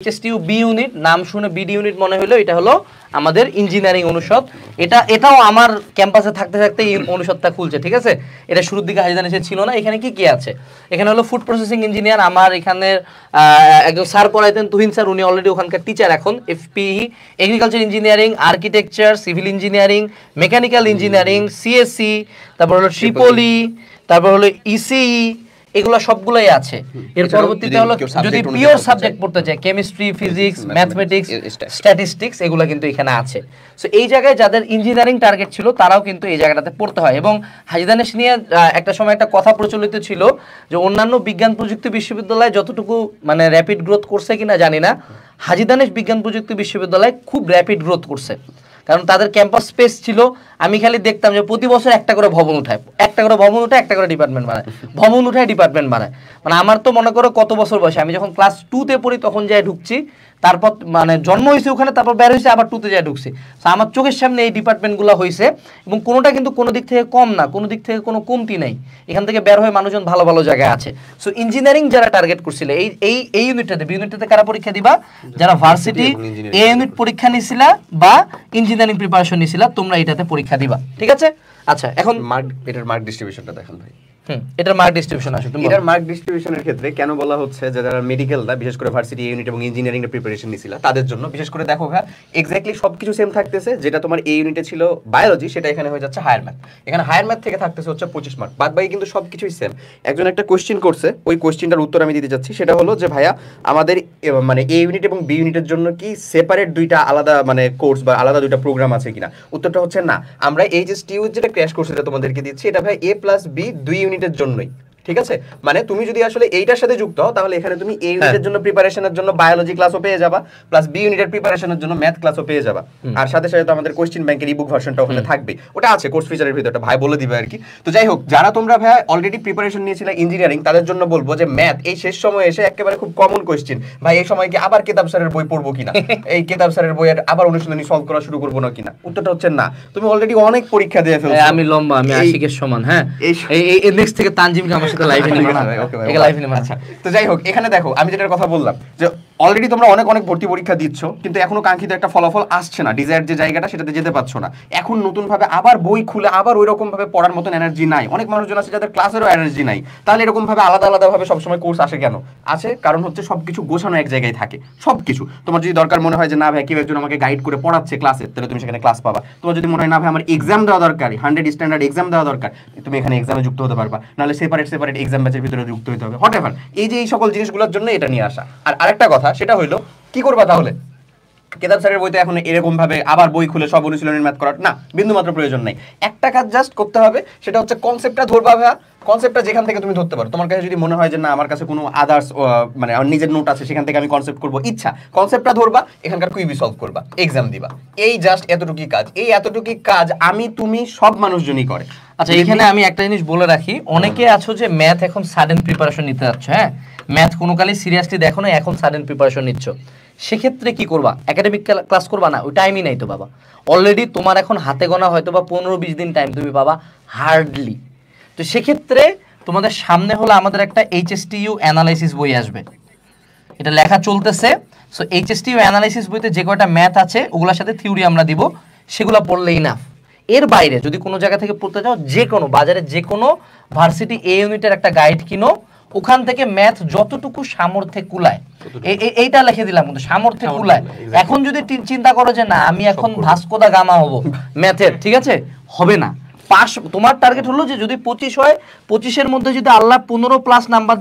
এইচএসটিইউ B unit, নাম শুনে BD unit মনে হলো, এটা হলো আমাদের ইঞ্জিনিয়ারিং অনুষদ। এটাও আমার ক্যাম্পাসে থাকতে থাকতে এই অনুষদটা খুলছে, ঠিক আছে। এটা শুরুর দিকে হাজিদান এসে ছিল না। এখানে কি কি আছে? এখানে হলো ফুড প্রসেসিং ইঞ্জিনিয়ার, আমার এখানে একজন স্যার পড়াইতেন, তুহিন স্যার, উনি অলরেডি ওখানকার টিচার এখন। FPE, agriculture engineering, architecture, civil engineering, mechanical engineering, CSC, তারপর হলো ট্রিপলি, তারপর হলো ইসিই, এগুলো সবগুলোই আছে। এর পরবর্তীতে হলো যদি পিওর সাবজেক্ট পড়তে চায়, কেমিস্ট্রি, ফিজিক্স, ম্যাথমেটিক্স, স্ট্যাটিস্টিক্স, এগুলো কিন্তু এখানে আছে। সো এই জায়গায় যাদের ইঞ্জিনিয়ারিং টার্গেট ছিল তারাও কিন্তু এই জায়গাটাতে পড়তে হয়। এবং হাজিদানেশ নিয়ে একটা সময় একটা কথা প্রচলিত ছিল যে অন্যান্য বিজ্ঞান প্রযুক্তি বিশ্ববিদ্যালয় যতটুকু মানে র্যাপিড গ্রোথ করছে কিনা জানি না, হাজিদানেশ বিজ্ঞান প্রযুক্তি বিশ্ববিদ্যালয় খুব র্যাপিড গ্রোথ করছে। কারণ তাদের ক্যাম্পাস স্পেস ছিল, আমি খালি দেখতাম যে প্রতি বছর একটা করে ভবন উঠায়, একটা করে ভবন উঠায়, একটা করে ডিপার্টমেন্ট বানায়, ভবন উঠায় ডিপার্টমেন্ট বানায়। মানে আমার তো মনে করো কত বছর বয়সে, আমি যখন ক্লাস 2-তে পড়ি তখন যাই ঢুকছি, তারপর মানে জন্ম হয়েছে ওখানে, তারপর বের হয়েছে আবার 2-তে যাই ঢুকছি। তো আমার চোখের সামনে এই ডিপার্টমেন্টগুলো হয়েছে, এবং কোনোটা কিন্তু কোনো দিক থেকে কম না, কোনো দিক থেকে কোনো কমতি নেই। এখান থেকে বের হয়ে মানুষজন ভালো ভালো জায়গায় আছে। সো ইঞ্জিনিয়ারিং যারা টার্গেট করছিল এই ইউনিটটাতে, বি ইউনিটটাতে কারা পরীক্ষা দিবা? যারা ভার্সিটি এ ইউনিট পরীক্ষা নিছিলা বা ইঞ্জিনিয়ারিং প্রিপারেশন নিছিলা, তোমরা এটাতে পরীক্ষা দিবা, ঠিক আছে। আচ্ছা, এখন এটার মার্ক ডিস্ট্রিবিউশনটা দেখান ভাই। এটার মার্ক ডিস্ট্রিবিউশন আসলে এটার মার্ক ডিস্ট্রিবিউশনের ক্ষেত্রে কেন বলা হচ্ছে যে যারা মেডিকেলটা বিশেষ করে ভার্সিটি ইউনিট এবং ইঞ্জিনিয়ারিং এর প্রিপারেশন নিছিল তাদের জন্য বিশেষ করে দেখো ভাই, এক্স্যাক্টলি সবকিছু সেম থাকতেছে। যেটা তোমার এই ইউনিটে ছিল বায়োলজি, সেটা এখানে হয়ে যাচ্ছে হায়ার ম্যাথ। এখানে হায়ার ম্যাথ থেকে থাকতেছে হচ্ছে 25 মার্ক, বাদ বাকি কিন্তু সবকিছুই সেম। একজন একটা কোশ্চেন করছে, ওই কোশ্চেনটার উত্তর আমি দিতে যাচ্ছি। সেটা হলো যে ভাইয়া আমাদের মানে এ ইউনিট এবং বি ইউনিটের জন্য কি সেপারেট দুইটা আলাদা মানে কোর্স বা আলাদা দুইটা প্রোগ্রাম আছে কিনা? উত্তরটা হচ্ছে না। আমরা এইচএসটিইউ যেটা ক্র্যাশ কোর্স এটা তোমাদেরকে দিচ্ছি, এটা ভাই এ প্লাস বি দুই ইউনিটের জন্যই, ঠিক আছে। মানে তুমি যদি আসলে এইটার সাথে যুক্ত হও তাহলে এখানে তুমি এই ইউনিটের জন্য প্রিপারেশনের জন্য বায়োলজি ক্লাসও পেয়ে যাবা, প্লাস বি ইউনিটের প্রিপারেশনের জন্য ম্যাথ ক্লাসও পেয়ে যাবা। আর সাথে সাথে তো আমাদের কোশ্চেন ব্যাংকের ইবুক ভার্সনটা ওখানে থাকবে, ওটা আছে কোর্স ফিচারের ভিতরটা, ভাই বলে দিবে আর কি। তো যাই হোক, যারা তোমরা ভাই অলরেডি প্রিপারেশন নিয়েছিলে ইঞ্জিনিয়ারিং, তাদের জন্য বলবো যে ম্যাথ এই শেষ সময়ে এসে একেবারে খুব কমন কোশ্চেন। ভাই এই সময় কি আবার কেতাব স্যারের বই পড়বো কিনা, এই কেতাব স্যারের বইয়ের আবার অনুশীলনী সলভ করা শুরু করবো না কিনা? উত্তরটা হচ্ছে না। তুমি অলরেডি অনেক পরীক্ষা দিয়ে ফেলছো। আমি লম্বা, আমি আশিকের সমান। হ্যাঁ, এই নেক্সট থেকে তানজিমকে আমার সাথে লাইভে নিব না। আচ্ছা, তো যাই হোক, এখানে দেখো আমি যেটার কথা বললাম যে অলরেডি তোমরা অনেক অনেক ভর্তি পরীক্ষা দিচ্ছ, কিন্তু এখনো কাঙ্ক্ষিত একটা ফলাফল আসছে না, ডিজায়ার যে জায়গাটা সেটাতে যেতে পারছো না। এখন নতুন ভাবে আবার বই খুলে আবার ওই রকম ভাবে পড়ার মতন এনার্জি নাই। অনেক মানুষজন আছে যাদের ক্লাসেরও এনার্জি নাই। তাহলে এরকম ভাবে আলাদা আলাদা ভাবে সবসময় কোর্স আসে কেন? আছে কারণ হচ্ছে সবকিছু গোছানো এক জায়গায় থাকে। সবকিছু তোমার যদি দরকার মনে হয় যে না ভাই কেউ একজন আমাকে গাইড করে পড়াচ্ছে ক্লাসে, তাহলে তুমি সেখানে ক্লাস পাবা। তোমার যদি মনে হয় না ভাই আমার এক্সাম দেওয়া দরকার, 100 স্ট্যান্ডার্ড এক্সাম দেওয়া দরকার, তুমি এখানে এক্সামে যুক্ত হতে পারবা। নাহলে সেপারেট এক্সাম ব্যাচের ভিতরে যুক্ত হতে হবে, হোয়াটএভার। এই যে এই সকল জিনিসগুলোর জন্য এটা নিয়ে আসা। আর আরেকটা কথা, সেটা হইলো কি করবা তাহলে? কেতাব স্যারের বইতে এখন এরকম ভাবে আবার বই খুলে সব অনুশীলনের ম্যাথ করার না, বিন্দু মাত্র প্রয়োজন নাই। একটা কাজ জাস্ট করতে হবে, সেটা হচ্ছে কনসেপ্টটা ধরবা ভাইয়া। কনসেপ্টটা যেখান থেকে তুমি ধরতে পারো, তোমার কাছে যদি মনে হয় যে না আমার কাছে কোনো আদার্স মানে আমার নিজের নোট আছে, সেখান থেকে আমি কনসেপ্ট করবো, ইচ্ছা কনসেপ্টটা ধরবা, এখানকার কুইবি সলভ করবা, এক্সাম দিবা। এই জাস্ট এতটুকুই কাজ। এই এতটুকুই কাজ আমি তুমি সব মানুষজনই করে। আচ্ছা, এখানে আমি একটা জিনিস বলে রাখি, অনেকে আছো যে ম্যাথ এখন সাডেন প্রিপারেশন নিতে যাচ্ছ, হ্যাঁ, ম্যাথ কোনো কালে সিরিয়াসলি দেখো না, এখন সাডেন প্রিপারেশন নিচ্ছ। সেক্ষেত্রে কি করবা? একাডেমিক ক্লাস করবা না? ওই টাইমই নাই তো বাবা। অলরেডি তোমার এখন হাতে গোনা হয়তো বা 15-20 দিন টাইম তুমি পাবা হার্ডলি। তো সেক্ষেত্রে তোমাদের সামনে হলো আমাদের একটা এইচএসটিইউ অ্যানালাইসিস বই আসবে, এটা লেখা চলতেছে। সো এইচএসটিইউ অ্যানালাইসিস বইতে যে কয়টা ম্যাথ আছে ওগুলোর সাথে থিওরি আমরা দিব, সেগুলো পড়লেই না। এর বাইরে যদি কোনো জায়গা থেকে পড়তে চাও, যে কোনো বাজারে যে কোনো ভার্সিটি এ ইউনিটের একটা গাইড কিনো, ওখান থেকে ম্যাথ যতটুকু সামর্থ্যে কুলায়, এইটা লিখে দিলাম কিন্তু সামর্থ্যে কুলায়। এখন যদি চিন্তা করো যে না আমি এখন ভাস্কো দা গামা হব ম্যাথের, ঠিক আছে, হবে না। পাস তোমার টার্গেট হলো যে যদি 25 হয়, 25-এর মধ্যে যদি আল্লাহ 15+ নাম্বার